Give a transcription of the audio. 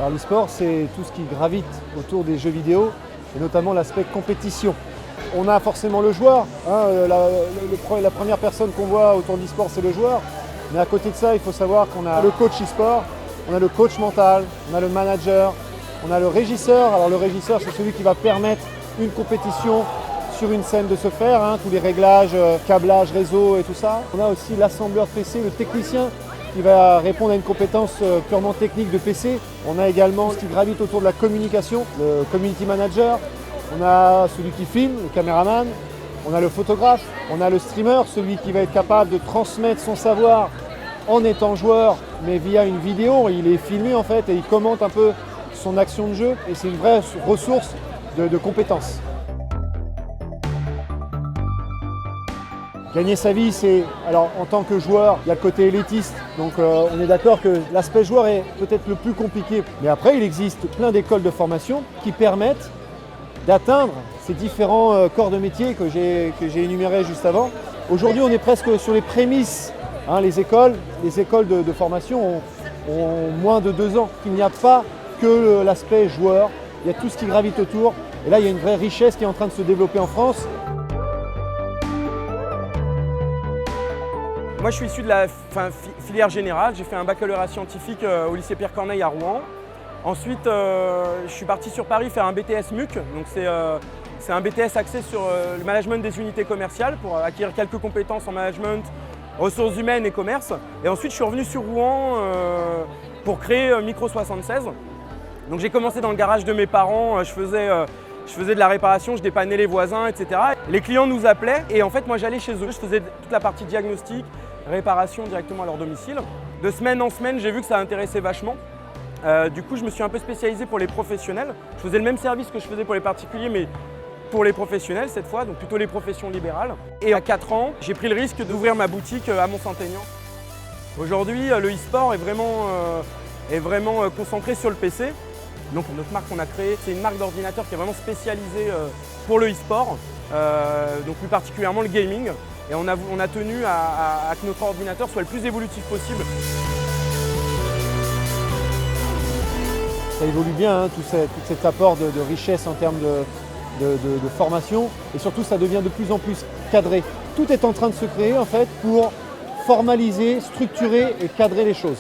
Alors l'e-sport, c'est tout ce qui gravite autour des jeux vidéo, et notamment l'aspect compétition. On a forcément le joueur, la première personne qu'on voit autour de l'e-sport, c'est le joueur. Mais à côté de ça, il faut savoir qu'on a le coach e-sport, on a le coach mental, on a le manager, on a le régisseur. Alors le régisseur, c'est celui qui va permettre une compétition sur une scène de se faire, tous les réglages, câblage, réseau et tout ça. On a aussi l'assembleur PC, le technicien, qui va répondre à une compétence purement technique de PC. On a également ce qui gravite autour de la communication, le community manager. On a celui qui filme, le caméraman. On a le photographe. On a le streamer, celui qui va être capable de transmettre son savoir en étant joueur, mais via une vidéo. Il est filmé en fait et il commente un peu son action de jeu. Et c'est une vraie ressource de compétences. Gagner sa vie, c'est, alors en tant que joueur, il y a le côté élitiste, donc on est d'accord que l'aspect joueur est peut-être le plus compliqué. Mais après, il existe plein d'écoles de formation qui permettent d'atteindre ces différents corps de métier que j'ai énumérés juste avant. Aujourd'hui, on est presque sur les prémices. Les écoles de formation ont moins de 2 ans. Il n'y a pas que l'aspect joueur, il y a tout ce qui gravite autour. Et là, il y a une vraie richesse qui est en train de se développer en France. Moi, je suis issu de la filière générale. J'ai fait un baccalauréat scientifique au lycée Pierre Corneille à Rouen. Ensuite, je suis parti sur Paris faire un BTS MUC. Donc, c'est un BTS axé sur le management des unités commerciales pour acquérir quelques compétences en management, ressources humaines et commerce. Et ensuite, je suis revenu sur Rouen pour créer Micro 76. Donc, j'ai commencé dans le garage de mes parents. Je faisais de la réparation, je dépannais les voisins, etc. Les clients nous appelaient et en fait, moi, j'allais chez eux. Je faisais toute la partie diagnostic, réparation directement à leur domicile. De semaine en semaine, j'ai vu que ça intéressait vachement. Du coup, je me suis un peu spécialisé pour les professionnels. Je faisais le même service que je faisais pour les particuliers, mais pour les professionnels cette fois, donc plutôt les professions libérales. Et à 4 ans, j'ai pris le risque d'ouvrir ma boutique à Mont-Saint-Aignan. Aujourd'hui, le e-sport est vraiment concentré sur le PC. Donc notre marque qu'on a créée, c'est une marque d'ordinateur qui est vraiment spécialisée pour le e-sport, donc plus particulièrement le gaming. Et on a tenu à que notre ordinateur soit le plus évolutif possible. Ça évolue bien, tout cet apport de richesse en termes de formation. Et surtout, ça devient de plus en plus cadré. Tout est en train de se créer en fait pour formaliser, structurer et cadrer les choses.